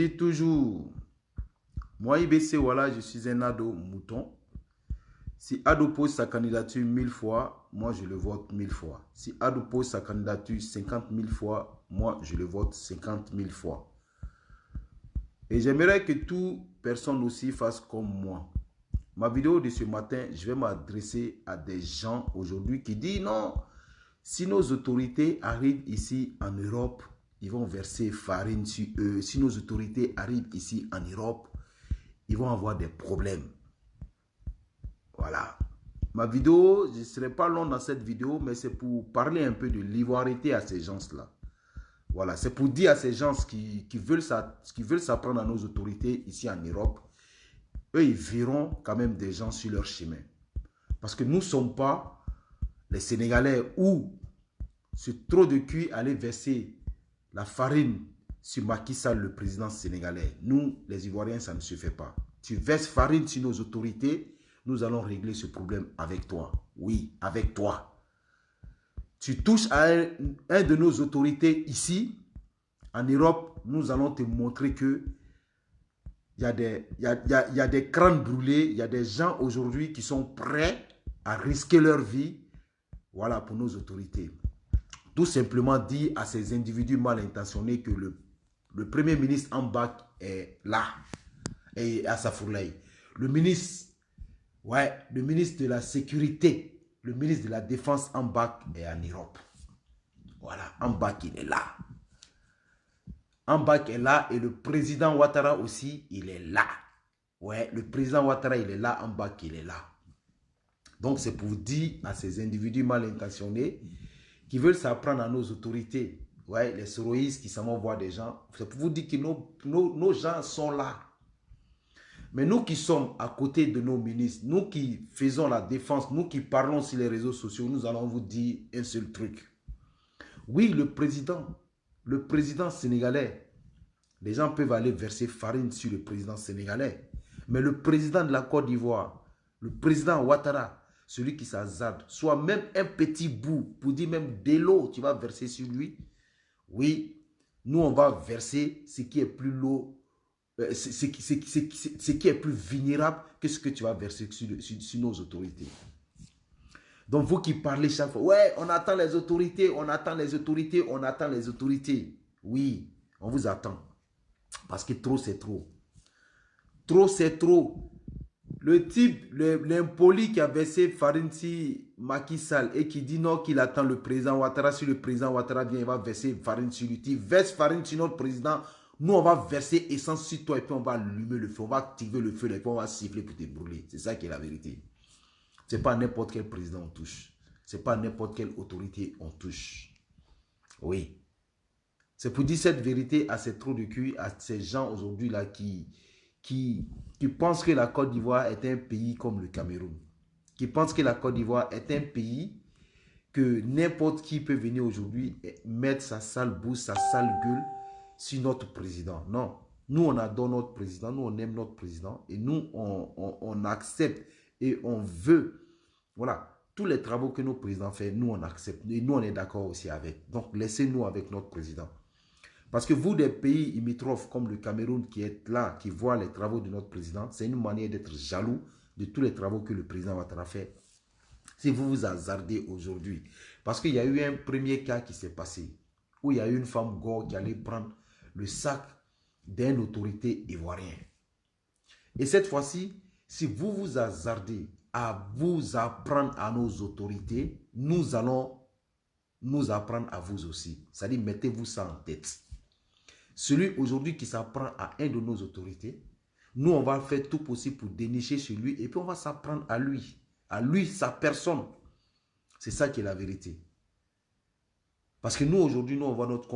dis toujours, moi IBC, voilà, je suis un ado mouton. Si Ado pose sa candidature 1000 fois, moi je le vote 1000 fois. Si Ado pose sa candidature 50 000 fois, moi je le vote 50 000 fois. Et j'aimerais que toute personne aussi fasse comme moi. Ma vidéo de ce matin, je vais m'adresser à des gens aujourd'hui qui disent non, si nos autorités arrivent ici en Europe, ils vont verser farine sur eux. Si nos autorités arrivent ici en Europe, ils vont avoir des problèmes. Voilà. Ma vidéo, je ne serai pas long dans cette vidéo, mais c'est pour parler un peu de l'ivoirité à ces gens-là. Voilà, c'est pour dire à ces gens qui veulent s'apprendre à nos autorités ici en Europe, eux, ils verront quand même des gens sur leur chemin. Parce que nous ne sommes pas les Sénégalais où c'est trop de cul aller verser la farine sur Macky Sall, le président sénégalais. Nous, les Ivoiriens, ça ne se fait pas. Tu verses farine sur nos autorités, nous allons régler ce problème avec toi. Oui, avec toi. Tu touches à un de nos autorités ici, en Europe, nous allons te montrer que il y a des crânes brûlés, il y a des gens aujourd'hui qui sont prêts à risquer leur vie, voilà, pour nos autorités. Tout simplement dire à ces individus mal intentionnés que le premier ministre en bas est là, et à Safourlaï. Le ministre de la sécurité, le ministre de la défense en bas est en Europe. Voilà, en bas il est là. En bas est là et le président Ouattara aussi, il est là. Ouais, le président Ouattara, il est là, en bas il est là. Donc c'est pour dire à ces individus mal intentionnés qui veulent s'apprendre à nos autorités, ouais, les soroïstes qui s'en vont voir des gens, c'est pour vous dire que nos gens sont là. Mais nous qui sommes à côté de nos ministres, nous qui faisons la défense, nous qui parlons sur les réseaux sociaux, nous allons vous dire un seul truc. Oui, le président sénégalais, les gens peuvent aller verser farine sur le président sénégalais. Mais le président de la Côte d'Ivoire, le président Ouattara, celui qui s'hazarde, soit même un petit bout, pour dire même de l'eau, tu vas verser sur lui. Oui, nous on va verser ce qui est plus lourd, ce qui est plus vulnérable que ce que tu vas verser sur nos autorités. Donc vous qui parlez chaque fois, ouais, on attend les autorités, on attend les autorités, on attend les autorités. Oui, on vous attend. Parce que trop c'est trop. Trop c'est trop. Le type, l'impoli qui a versé farine sur Macky Sall et qui dit non, qu'il attend le président Ouattara. Si le président Ouattara vient, il va verser farine sur lui. Tu verses farine sur notre président. Nous, on va verser essence sur toi et puis on va allumer le feu. On va activer le feu et puis on va siffler pour te brûler. C'est ça qui est la vérité. Ce n'est pas n'importe quel président on touche. Ce n'est pas n'importe quelle autorité on touche. Oui. C'est pour dire cette vérité à ces trous de cul, à ces gens aujourd'hui là qui pensent que la Côte d'Ivoire est un pays comme le Cameroun. Qui pensent que la Côte d'Ivoire est un pays que n'importe qui peut venir aujourd'hui mettre sa sale bouche, sa sale gueule sur notre président. Non. Nous, on adore notre président, nous, on aime notre président et nous, on accepte et on veut. Voilà. Tous les travaux que nos présidents font, nous, on accepte. Et nous, on est d'accord aussi avec. Donc, laissez-nous avec notre président. Parce que vous, des pays limitrophes comme le Cameroun qui êtes là, qui voient les travaux de notre président, c'est une manière d'être jaloux de tous les travaux que le président Ouattara fait. Si vous vous hasardez aujourd'hui, parce qu'il y a eu un premier cas qui s'est passé, où il y a eu une femme gore qui allait prendre le sac d'une autorité ivoirienne. Et cette fois-ci, si vous vous hasardez à vous apprendre à nos autorités, nous allons nous apprendre à vous aussi. C'est-à-dire, mettez-vous ça en tête. Celui aujourd'hui qui s'apprend à un de nos autorités, nous, on va faire tout possible pour dénicher chez lui et puis on va s'apprendre à lui, sa personne. C'est ça qui est la vérité. Parce que nous, aujourd'hui, nous, on voit notre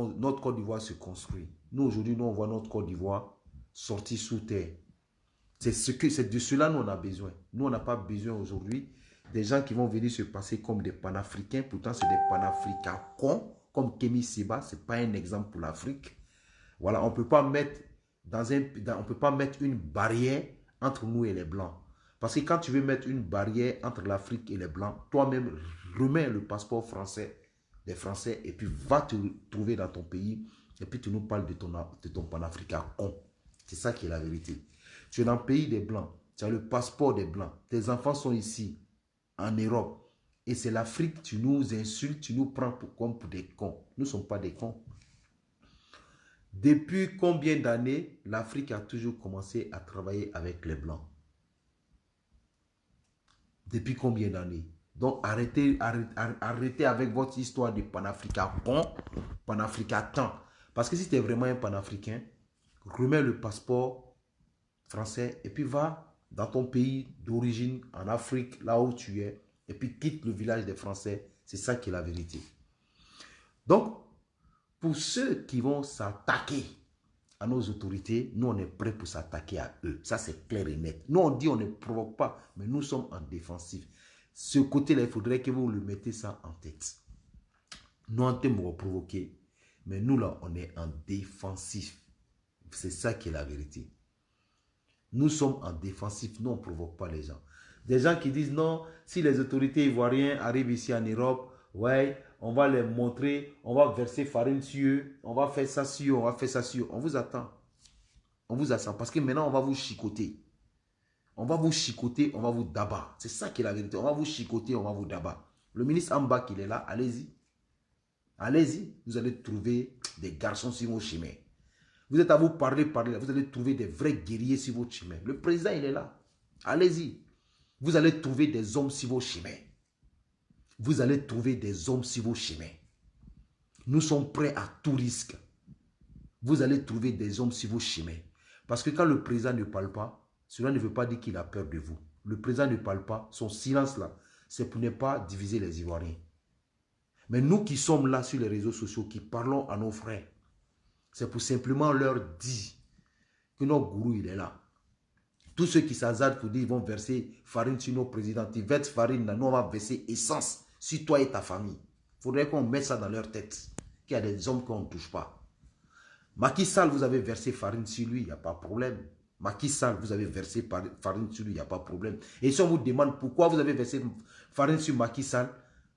Côte d'Ivoire se construire. Nous, aujourd'hui, nous, on voit notre Côte d'Ivoire sortir sous terre. C'est de cela nous, on a besoin. Nous, on n'a pas besoin aujourd'hui des gens qui vont venir se passer comme des panafricains. Pourtant, c'est des panafricains cons, comme Kémy Séba. Ce n'est pas un exemple pour l'Afrique. Voilà, on ne peut pas mettre une barrière entre nous et les Blancs. Parce que quand tu veux mettre une barrière entre l'Afrique et les Blancs, toi-même, remets le passeport français des Français et puis va te trouver dans ton pays et puis tu nous parles de ton panafricain con. C'est ça qui est la vérité. Tu es dans le pays des Blancs. Tu as le passeport des Blancs. Tes enfants sont ici, en Europe. Et c'est l'Afrique, tu nous insultes, tu nous prends comme pour des cons. Nous ne sommes pas des cons. Depuis combien d'années l'Afrique a toujours commencé à travailler avec les Blancs? Depuis combien d'années? Donc arrêtez avec votre histoire de panafricain con, panafricain temps. Parce que si tu es vraiment un panafricain, remets le passeport français et puis va dans ton pays d'origine, en Afrique, là où tu es, et puis quitte le village des Français. C'est ça qui est la vérité. Donc, pour ceux qui vont s'attaquer à nos autorités, nous on est prêts pour s'attaquer à eux. Ça c'est clair et net. Nous on dit on ne provoque pas, mais nous sommes en défensif. Ce côté-là, il faudrait que vous le mettez ça en tête. Nous on t'aime provoquer, mais nous là on est en défensif. C'est ça qui est la vérité. Nous sommes en défensif, nous on ne provoque pas les gens. Des gens qui disent non, si les autorités ivoiriennes arrivent ici en Europe, ouais, on va les montrer, on va verser farine sur eux, on va faire ça sur eux, on va faire ça sur eux. On vous attend. On vous attend parce que maintenant on va vous chicoter. On va vous chicoter, on va vous dabat. C'est ça qui est la vérité. On va vous chicoter, on va vous dabat. Le ministre Amba qui est là, allez-y. Allez-y, vous allez trouver des garçons sur vos chemins. Vous êtes à vous parler, vous allez trouver des vrais guerriers sur votre chemin. Le président, il est là. Allez-y. Vous allez trouver des hommes sur vos chemins. Vous allez trouver des hommes sur vos chemins. Nous sommes prêts à tout risque. Vous allez trouver des hommes sur vos chemins. Parce que quand le président ne parle pas, cela ne veut pas dire qu'il a peur de vous. Le président ne parle pas, son silence là, c'est pour ne pas diviser les Ivoiriens. Mais nous qui sommes là sur les réseaux sociaux, qui parlons à nos frères, c'est pour simplement leur dire que notre gourou, il est là. Tous ceux qui s'hasardent pour dire qu'ils vont verser farine sur nos présidents, ils versent farine, là, nous on va verser essence sur toi et ta famille. Il faudrait qu'on mette ça dans leur tête, qu'il y a des hommes qu'on ne touche pas. Macky Sall, vous avez versé farine sur lui, il n'y a pas de problème. Macky Sall, vous avez versé farine sur lui, il n'y a pas de problème. Et si on vous demande pourquoi vous avez versé farine sur Macky Sall,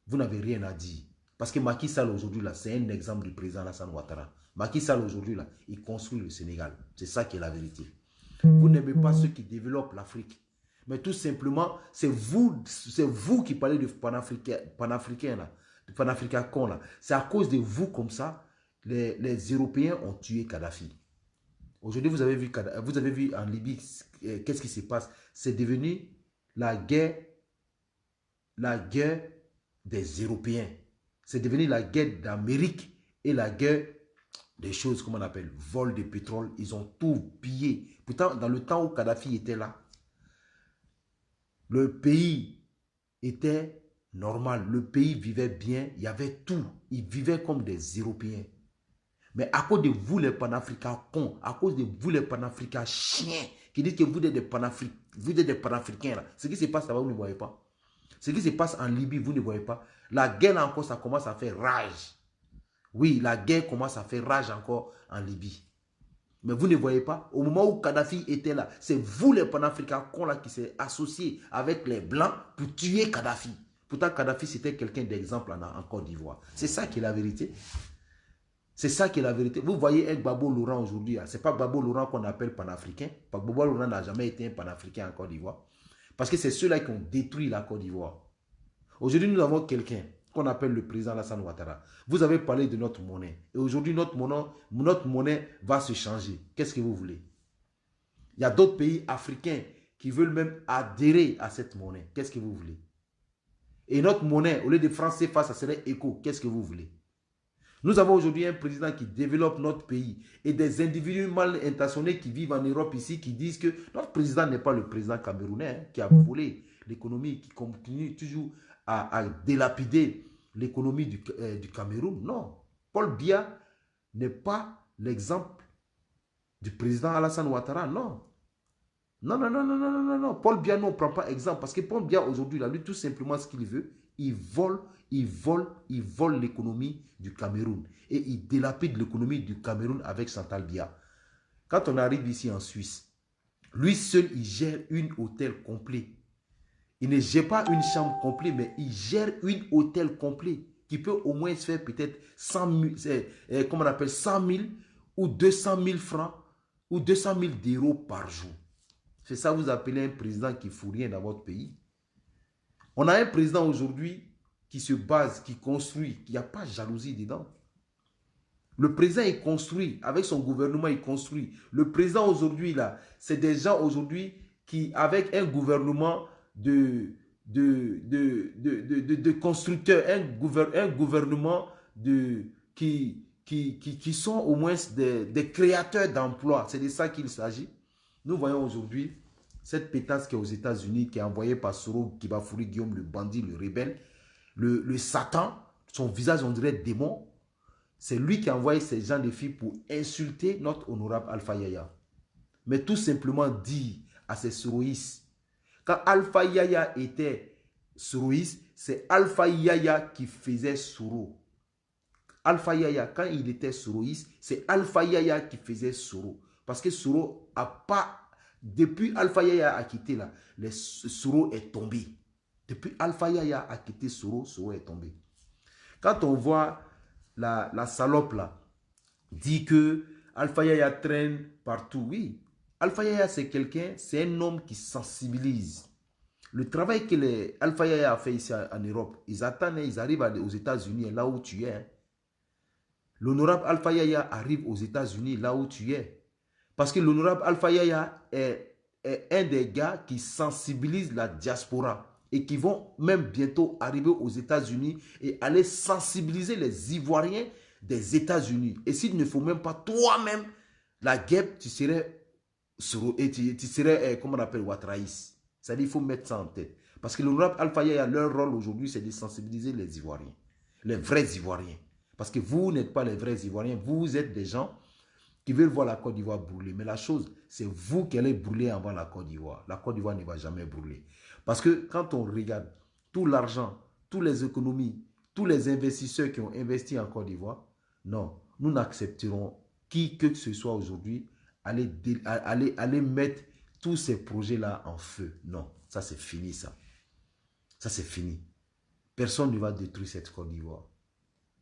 vous n'avez rien à dire. Parce que Macky Sall aujourd'hui, là, c'est un exemple du président Alassane Ouattara. Macky Sall aujourd'hui, là, il construit le Sénégal. C'est ça qui est la vérité. Vous n'aimez pas ceux qui développent l'Afrique. Mais tout simplement, c'est vous qui parlez de panafricain, là, de panafricain con, là. C'est à cause de vous comme ça, les Européens ont tué Kadhafi. Aujourd'hui, vous avez vu en Libye, qu'est-ce qui se passe? C'est devenu la guerre des Européens. C'est devenu la guerre d'Amérique et la guerre des choses, comment on appelle, vol de pétrole. Ils ont tout pillé. Pourtant, dans le temps où Kadhafi était là, le pays était normal. Le pays vivait bien. Il y avait tout. Ils vivaient comme des Européens. Mais à cause de vous, les panafricains cons, à cause de vous, les panafricains chiens, qui disent que vous êtes des panafricains, là, ce qui se passe là-bas, vous ne voyez pas. Ce qui se passe en Libye, vous ne voyez pas. La guerre, là encore, ça commence à faire rage. Oui, la guerre commence à faire rage encore en Libye. Mais vous ne voyez pas. Au moment où Kadhafi était là, c'est vous, les panafricains cons, là, qui s'est associés avec les Blancs pour tuer Kadhafi. Pourtant, Kadhafi, c'était quelqu'un d'exemple en Côte d'Ivoire. C'est ça qui est la vérité. C'est ça qui est la vérité. Vous voyez un Gbagbo Laurent aujourd'hui. Ce n'est pas Gbagbo Laurent qu'on appelle panafricain. Gbagbo Laurent n'a jamais été un panafricain en Côte d'Ivoire. Parce que c'est ceux-là qui ont détruit la Côte d'Ivoire. Aujourd'hui, nous avons quelqu'un qu'on appelle le président Alassane Ouattara. Vous avez parlé de notre monnaie. Et aujourd'hui, notre monnaie va se changer. Qu'est-ce que vous voulez? Il y a d'autres pays africains qui veulent même adhérer à cette monnaie. Qu'est-ce que vous voulez? Et notre monnaie, au lieu de francs CFA, ça serait éco. Qu'est-ce que vous voulez? Nous avons aujourd'hui un président qui développe notre pays et des individus mal intentionnés qui vivent en Europe ici qui disent que notre président n'est pas le président camerounais qui a volé l'économie, qui continue toujours à dilapider l'économie du Cameroun. Non, Paul Biya n'est pas l'exemple du président Alassane Ouattara, non. Non, non, non, non, non, non, non, non. Paul Biya, on ne prend pas exemple parce que Paul Biya aujourd'hui, lui, tout simplement ce qu'il veut, il vole l'économie du Cameroun. Et il dilapide l'économie du Cameroun avec Chantal Biya. Quand on arrive ici en Suisse, lui seul, il gère un hôtel complet. Il ne gère pas une chambre complète, mais il gère un hôtel complet qui peut au moins se faire peut-être 100 000, comment on appelle, 100 000 ou 200 000 francs ou 200 000 d'euros par jour. C'est ça vous appelez un président qui ne fout rien dans votre pays. On a un président aujourd'hui qui se base, qui construit, qui n'y a pas de jalousie dedans. Le président est construit, avec son gouvernement, il construit. Le président aujourd'hui, là, c'est des gens aujourd'hui qui, avec un gouvernement de constructeurs, un gouvernement qui sont au moins des créateurs d'emplois. C'est de ça qu'il s'agit. Nous voyons aujourd'hui cette pétasse qui est aux États-Unis, qui est envoyée par Soro Kibafouri Guillaume, le bandit, le rebelle, le Satan, son visage on dirait démon. C'est lui qui a envoyé ces gens de filles pour insulter notre honorable Alpha Yaya. Mais tout simplement dit à ces soroïstes, quand Alpha Yaya était soroïste, c'est Alpha Yaya qui faisait Soro. Alpha Yaya, quand il était soroïste, c'est Alpha Yaya qui faisait Soro. Parce que Soro a pas... Depuis Alpha Yaya a quitté là, Soro est tombé. Depuis Alpha Yaya a quitté Soro, Soro est tombé. Quand on voit la salope là, dit que Alpha Yaya traîne partout, oui. Alpha Yaya c'est quelqu'un, c'est un homme qui sensibilise. Le travail que Alpha Yaya a fait ici en Europe, ils attendent, ils arrivent aux États-Unis, là où tu es. Hein. L'honorable Alpha Yaya arrive aux États-Unis, là où tu es. Parce que l'honorable Alpha Yaya est un des gars qui sensibilise la diaspora et qui vont même bientôt arriver aux États-Unis et aller sensibiliser les Ivoiriens des États-Unis. Et s'il ne faut même pas toi-même la guêpe, tu serais, comment on appelle, Ouatraïs. C'est-à-dire qu'il faut mettre ça en tête. Parce que l'honorable Alpha Yaya, leur rôle aujourd'hui, c'est de sensibiliser les Ivoiriens. Les vrais Ivoiriens. Parce que vous n'êtes pas les vrais Ivoiriens. Vous êtes des gens qui veulent voir la Côte d'Ivoire brûler. Mais la chose, c'est vous qui allez brûler avant la Côte d'Ivoire. La Côte d'Ivoire ne va jamais brûler. Parce que quand on regarde tout l'argent, toutes les économies, tous les investisseurs qui ont investi en Côte d'Ivoire, non, nous n'accepterons qui que ce soit aujourd'hui aller mettre tous ces projets-là en feu. Non, ça c'est fini ça. Ça c'est fini. Personne ne va détruire cette Côte d'Ivoire.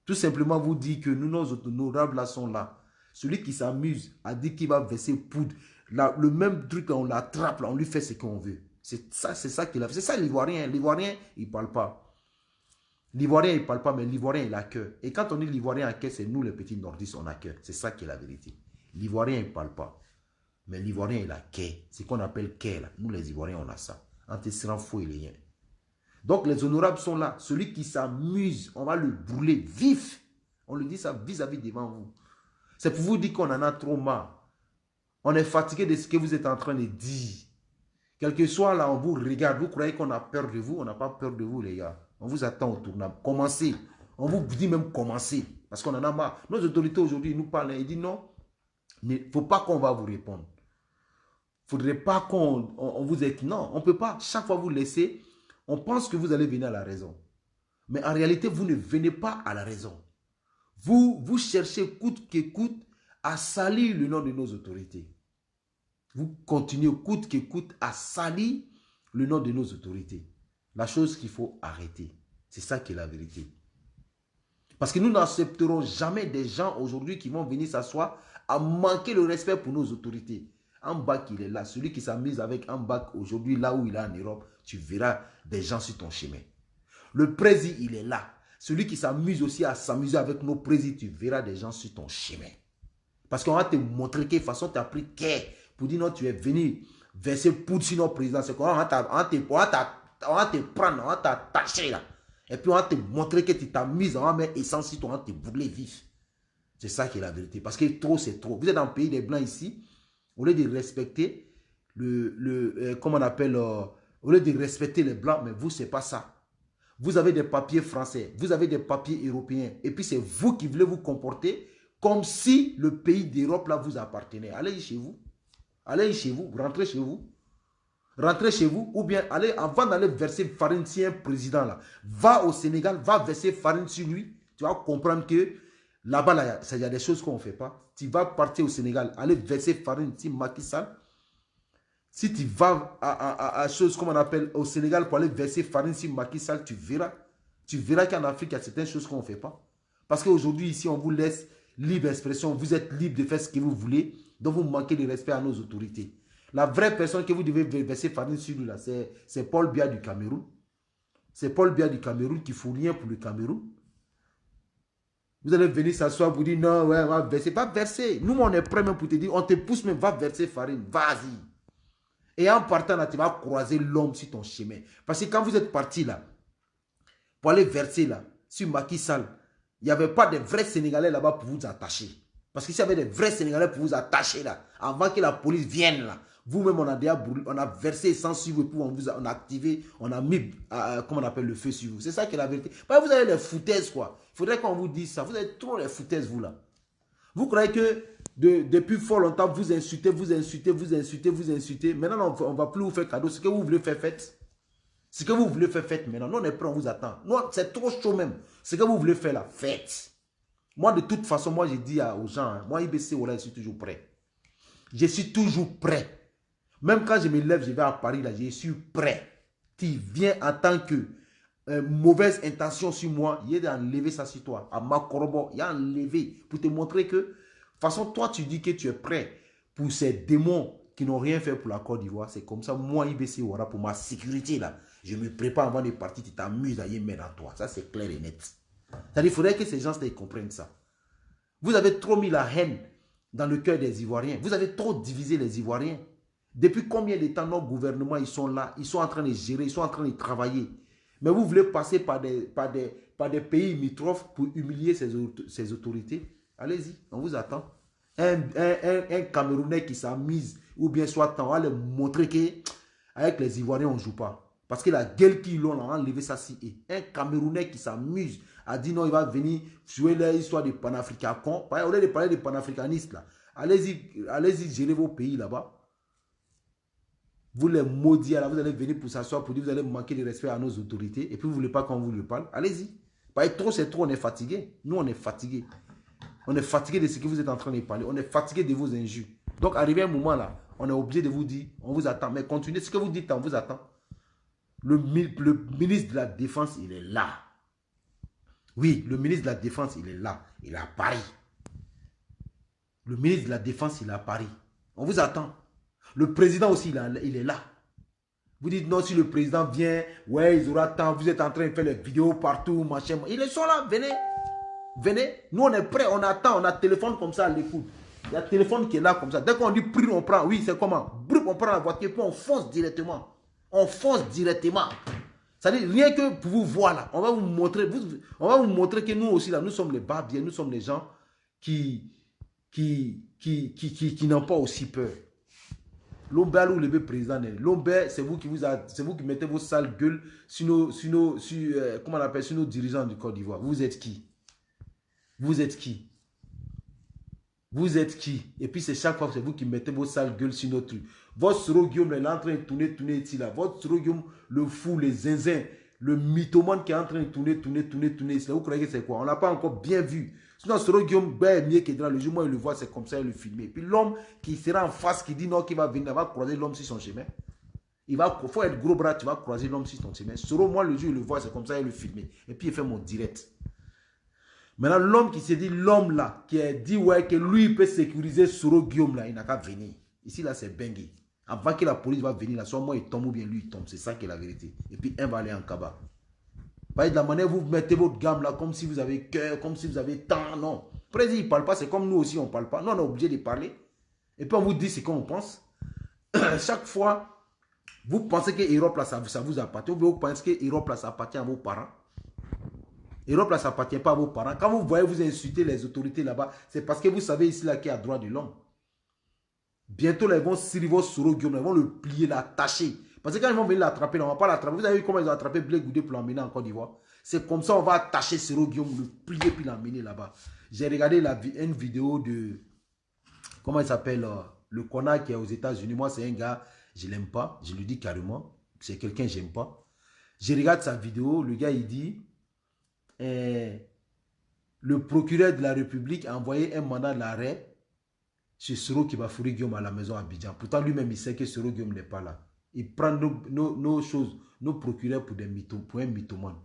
Tout simplement vous dire que nous, nos honorables là sont là. Celui qui s'amuse a dit qu'il va verser poudre. Là, le même truc, on l'attrape, on lui fait ce qu'on veut. C'est ça qu'il a fait. C'est ça l'Ivoirien. L'Ivoirien, il ne parle pas. L'Ivoirien, il ne parle pas, mais l'Ivoirien, il a cœur. Et quand on dit l'Ivoirien a cœur, c'est nous les petits nordistes, on a cœur. C'est ça qui est la vérité. L'Ivoirien, il ne parle pas. Mais l'Ivoirien, il a cœur. C'est ce qu'on appelle cœur. Nous, les Ivoiriens, on a ça. Antécédent faux et lien. Donc, les honorables sont là. Celui qui s'amuse, on va le brûler vif. On le dit ça vis-à-vis devant vous. C'est pour vous dire qu'on en a trop marre. On est fatigué de ce que vous êtes en train de dire. Quel que soit là, on vous regarde. Vous croyez qu'on a peur de vous? On n'a pas peur de vous, les gars. On vous attend au tournant. Commencez. On vous dit même commencer. Parce qu'on en a marre. Nos autorités aujourd'hui nous parlent. Ils disent non. Il ne faut pas qu'on va vous répondre. Il ne faudrait pas qu'on vous ait... Non, on ne peut pas. Chaque fois que vous laissez, on pense que vous allez venir à la raison. Mais en réalité, vous ne venez pas à la raison. Vous cherchez coûte que coûte à salir le nom de nos autorités. Vous continuez coûte que coûte à salir le nom de nos autorités. La chose qu'il faut arrêter. C'est ça qui est la vérité. Parce que nous n'accepterons jamais des gens aujourd'hui qui vont venir s'asseoir à manquer le respect pour nos autorités. Ambak, il est là. Celui qui s'amuse avec Ambak aujourd'hui, là où il est en Europe, tu verras des gens sur ton chemin. Le président, il est là. Celui qui s'amuse aussi à s'amuser avec nos présidents, tu verras des gens sur ton chemin. Parce qu'on va te montrer quelle façon tu as pris care pour dire non, tu es venu verser poudre sur nos présidents. C'est qu'on va te prendre, on va t'attacher là. Et puis on va te montrer que tu t'amuses, on va mettre essence sur toi, on va te brûler vif. C'est ça qui est la vérité. Parce que trop, c'est trop. Vous êtes dans le pays des Blancs ici, au lieu de respecter comment on appelle, au lieu de respecter les Blancs, mais vous, c'est pas ça. Vous avez des papiers français, vous avez des papiers européens, et puis c'est vous qui voulez vous comporter comme si le pays d'Europe là vous appartenait. Allez chez vous. Allez chez vous, rentrez chez vous. Rentrez chez vous, ou bien allez, avant d'aller verser farine sur un président là, va au Sénégal, va verser farine sur lui. Tu vas comprendre que là-bas, il y a des choses qu'on ne fait pas. Tu vas partir au Sénégal, aller verser farine sur Macky Sall. Si tu vas à chose comme on appelle au Sénégal pour aller verser farine sur Macky Sall, tu verras. Tu verras qu'en Afrique, il y a certaines choses qu'on ne fait pas. Parce qu'aujourd'hui, ici, on vous laisse libre expression. Vous êtes libre de faire ce que vous voulez. Donc vous manquez de respect à nos autorités. La vraie personne que vous devez verser farine sur lui, là, c'est Paul Biya du Cameroun. C'est Paul Biya du Cameroun qui ne fout rien pour le Cameroun. Vous allez venir s'asseoir, vous dire non, ouais, on va verser. Pas verser. Nous, on est prêts même pour te dire, on te pousse même, va verser farine. Vas-y. Et en partant là, tu vas croiser l'homme sur ton chemin. Parce que quand vous êtes parti là, pour aller verser là, sur Macky Sall, il n'y avait pas de vrais Sénégalais là-bas pour vous attacher. Parce que s'il y avait des vrais Sénégalais pour vous attacher là, avant que la police vienne là, vous-même on a déjà brûlé, on a versé sans suivre, puis on a activé, on a mis, comment on appelle, le feu sur vous. C'est ça qui est la vérité. Parce que vous avez les foutaises quoi. Il faudrait qu'on vous dise ça. Vous avez trop les foutaises vous là. Vous croyez que depuis fort longtemps, vous insultez, vous insultez, vous insultez, vous insultez. Maintenant, on ne va plus vous faire cadeau. Ce que vous voulez faire, faites. Ce que vous voulez faire, faites maintenant. Nous, on est prêts, on vous attend. Nous, c'est trop chaud même. Ce que vous voulez faire là, faites. Moi, de toute façon, moi, j'ai dit aux gens, hein, moi, IBC, voilà, je suis toujours prêt. Je suis toujours prêt. Même quand je me lève, je vais à Paris, là, je suis prêt. Tu viens en tant que mauvaise intention sur moi, il y a enlevé ça sur toi. À Makorobo, il y a enlevé pour te montrer que, de toute façon, toi, tu dis que tu es prêt pour ces démons qui n'ont rien fait pour la Côte d'Ivoire. C'est comme ça, moi, IBC, voilà, pour ma sécurité, là, je me prépare avant de partir, tu t'amuses à y mettre à toi. Ça, c'est clair et net. C'est-à-dire, il faudrait que ces gens comprennent ça. Vous avez trop mis la haine dans le cœur des Ivoiriens. Vous avez trop divisé les Ivoiriens. Depuis combien de temps nos gouvernements, ils sont là, ils sont en train de gérer, ils sont en train de travailler. Mais vous voulez passer par des pays limitrophes pour humilier ces autorités? Allez-y, on vous attend. Un Camerounais qui s'amuse, ou bien soit on va leur montrer qu'avec les Ivoiriens, on ne joue pas. Parce que la gueule qu'ils ont, on a enlevé ça si. Un Camerounais qui s'amuse a dit non, il va venir jouer l'histoire des panafricains. Au lieu de parler des panafricanistes, là, allez-y gérer vos pays là-bas. Vous les maudire, là, vous allez venir pour s'asseoir, pour dire vous allez manquer de respect à nos autorités, et puis vous ne voulez pas qu'on vous le parle. Allez-y. Parce que trop, c'est trop, on est fatigué. Nous, on est fatigué. On est fatigué de ce que vous êtes en train de parler. On est fatigué de vos injures. Donc, arrivé un moment là, on est obligé de vous dire, on vous attend. Mais continuez, ce que vous dites, on vous attend. Le ministre de la Défense, il est là. Oui, le ministre de la Défense, il est là. Il est à Paris. Le ministre de la Défense, il est à Paris. On vous attend. Le président aussi, il est là. Vous dites non, si le président vient, ouais, il aura temps, vous êtes en train de faire les vidéos partout, machin. Ils sont là, venez. Venez. Nous, on est prêts, on attend, on a téléphone comme ça à l'écoute. Il y a le téléphone qui est là comme ça. Dès qu'on dit prix, on prend. Oui, c'est comment? On prend la voiture, puis on fonce directement. On fonce directement. C'est-à-dire, rien que pour vous voir là, on va vous montrer, que nous aussi là, nous sommes les barbiers, nous sommes les gens qui n'ont pas aussi peur. Lomber ou le président, Lomber, c'est vous qui mettez vos sales gueules sur comment on appelle, sur nos dirigeants du Côte d'Ivoire. Vous êtes qui? Vous êtes qui? Vous êtes qui? Et puis c'est chaque fois que c'est vous qui mettez vos sales gueules sur nos trucs. Votre Soro Guillaume est en train de tourner ici là. Votre Soro Guillaume, le fou, les zinzins, le mythomane qui est en train de tourner ici là. Vous croyez que c'est quoi? On n'a pas encore bien vu. Sinon, Soro Guillaume, mieux que dans le jour, moi, il le voit, c'est comme ça, il le filme. Et puis l'homme qui sera en face, qui dit non, qui va venir, va croiser l'homme sur son chemin. Il faut être gros bras, tu vas croiser l'homme sur ton chemin. Soro, moi, le jour, il le voit, c'est comme ça, il le filme. Et puis, il fait mon direct. Maintenant, l'homme qui s'est dit, l'homme là, qui a dit, ouais, que lui, il peut sécuriser Soro Guillaume là, il n'a qu'à venir. Ici, là, c'est Bengue. Avant que la police va venir là, soit moi, il tombe ou bien lui, il tombe. C'est ça qui est la vérité. Et puis, un va aller en cabas. De la manière vous mettez votre gamme là, comme si vous avez cœur, comme si vous avez temps, non. Président, il ne parle pas, c'est comme nous aussi, on ne parle pas. Nous, on est obligé de parler. Et puis, on vous dit ce qu'on pense. Chaque fois, vous pensez que l'Europe là, ça vous appartient. Ou vous pensez que l'Europe là, ça appartient à vos parents. L'Europe là, ça n'appartient pas à vos parents. Quand vous voyez vous insulter les autorités là-bas, c'est parce que vous savez ici là qu'il y a droit de l'homme. Bientôt, là, ils vont servir vos Soro Guillaume, ils vont le plier, l'attacher. Parce que quand ils vont venir l'attraper, on ne va pas l'attraper. Vous avez vu comment ils ont attrapé Blé Goudé pour l'emmener en Côte d'Ivoire? C'est comme ça, on va attacher Soro Guillaume, le plier puis l'emmener là-bas. J'ai regardé une vidéo de, comment il s'appelle, le connard qui est aux États-Unis. Moi, c'est un gars, je ne l'aime pas, je le dis carrément. C'est quelqu'un que je n'aime pas. Je regarde sa vidéo, le gars, il dit, le procureur de la République a envoyé un mandat d'arrêt sur Soro qui va fourrer Guillaume à la maison à Abidjan. Pourtant, lui-même, il sait que Soro Guillaume n'est pas là. Il prend nos choses, nos procureurs pour un mythomane.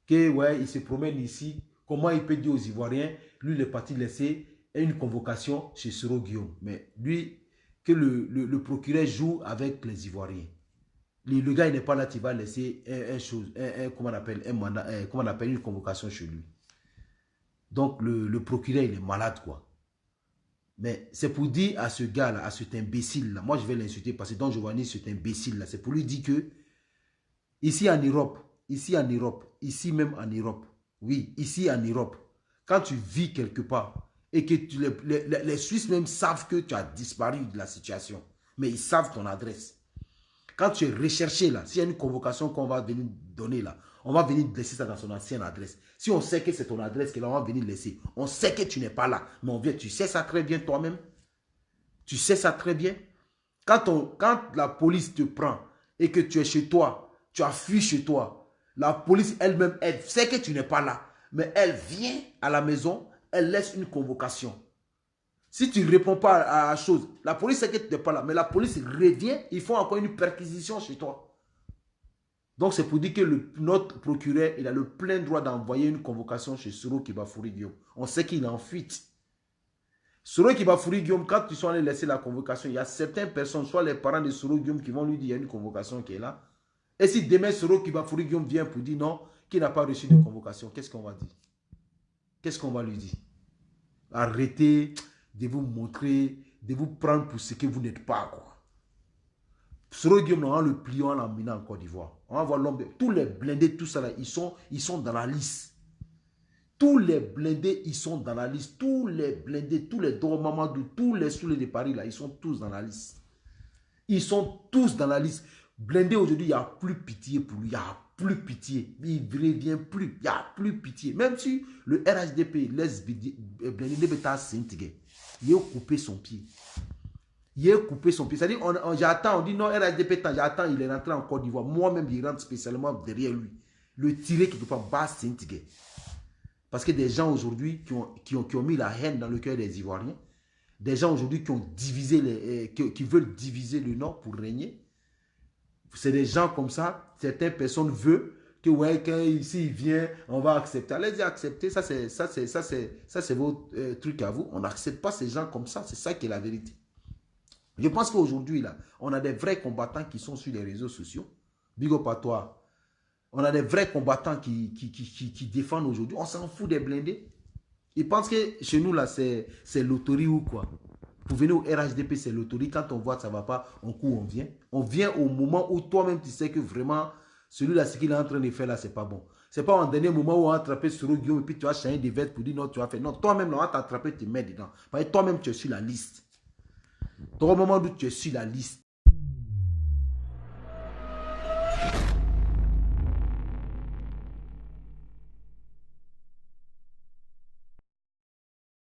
Que, ouais, il se promène ici. Comment il peut dire aux Ivoiriens, lui, il est parti laisser une convocation chez Soro Guillaume. Mais lui, que le procureur joue avec les Ivoiriens. Le gars, il n'est pas là, tu vas laisser comment on appelle, un mandat, comment on appelle, une convocation chez lui. Donc, le procureur, il est malade, quoi. Mais c'est pour dire à ce gars-là, à cet imbécile-là, moi je vais l'insulter parce que Don Giovanni, cet imbécile-là, c'est pour lui dire que, ici en Europe, ici même en Europe, oui, ici en Europe, quand tu vis quelque part et que les Suisses même savent que tu as disparu de la situation, mais ils savent ton adresse. Quand tu es recherché là, s'il y a une convocation qu'on va venir donner là, on va venir laisser ça dans son ancienne adresse. Si on sait que c'est ton adresse que l'on va venir laisser, on sait que tu n'es pas là, mais on vient, tu sais ça très bien toi-même. Tu sais ça très bien. Quand la police te prend et que tu es chez toi, tu as fui chez toi, la police elle-même, elle sait que tu n'es pas là, mais elle vient à la maison, elle laisse une convocation. Si tu ne réponds pas à la chose, la police sait que tu n'es pas là, mais la police revient, ils font encore une perquisition chez toi. Donc c'est pour dire que notre procureur, il a le plein droit d'envoyer une convocation chez Soro Kibafoury Guillaume. On sait qu'il est en fuite. Soro Kibafoury Guillaume, quand tu sois allé laisser la convocation, il y a certaines personnes, soit les parents de Soro Guillaume, qui vont lui dire qu'il y a une convocation qui est là. Et si demain Soro Kibafoury Guillaume vient pour dire non, qu'il n'a pas reçu de convocation, qu'est-ce qu'on va dire? Qu'est-ce qu'on va lui dire? Arrêtez de vous montrer, de vous prendre pour ce que vous n'êtes pas, quoi. Soro Guillaume, on va le plier, on va l'emmener en Côte d'Ivoire. On va voir l'homme. Tous les blindés, tout ça là, ils sont dans la liste. Tous les blindés, ils sont dans la liste. Tous les blindés, tous les Doro Mamadou, tous les soulés de Paris là, ils sont tous dans la liste. Ils sont tous dans la liste. Blindé aujourd'hui, il n'y a plus pitié pour lui. Il n'y a plus pitié. Il ne revient plus. Il n'y a plus pitié. Même si le RHDP laisse Blindé Beta Saint-Tigé, il a coupé son pied. Il a coupé son pied. C'est-à-dire, j'attends, on dit non, RHDP, j'attends, il est rentré en Côte d'Ivoire. Moi-même, il rentre spécialement derrière lui. Le tirer qui ne peut pas battre Saint-Tigé. Parce que des gens aujourd'hui qui ont mis la haine dans le cœur des Ivoiriens, des gens aujourd'hui qui ont divisé qui veulent diviser le Nord pour régner, c'est des gens comme ça, certaines personnes veulent que ouais, quand ici il vient, on va accepter. Allez-y, accepter, ça c'est votre truc à vous. On n'accepte pas ces gens comme ça, c'est ça qui est la vérité. Je pense qu'aujourd'hui, là, on a des vrais combattants qui sont sur les réseaux sociaux. Big up à toi. On a des vrais combattants qui défendent aujourd'hui. On s'en fout des blindés. Ils pensent que chez nous, là, c'est loterie ou quoi. Pour venir au RHDP, c'est loterie. Quand on voit que ça ne va pas, on court, on vient. On vient au moment où toi-même, tu sais que vraiment, celui-là, ce qu'il est en train de faire là, c'est pas bon. C'est pas en dernier moment où on va attraper Soro Guillaume et puis tu vas changer des vêtements pour dire non, tu vas faire. Non, toi-même, on va t'attraper, tu te mets dedans. Parce que toi-même, tu es sur la liste. Au moment où tu es sur la liste,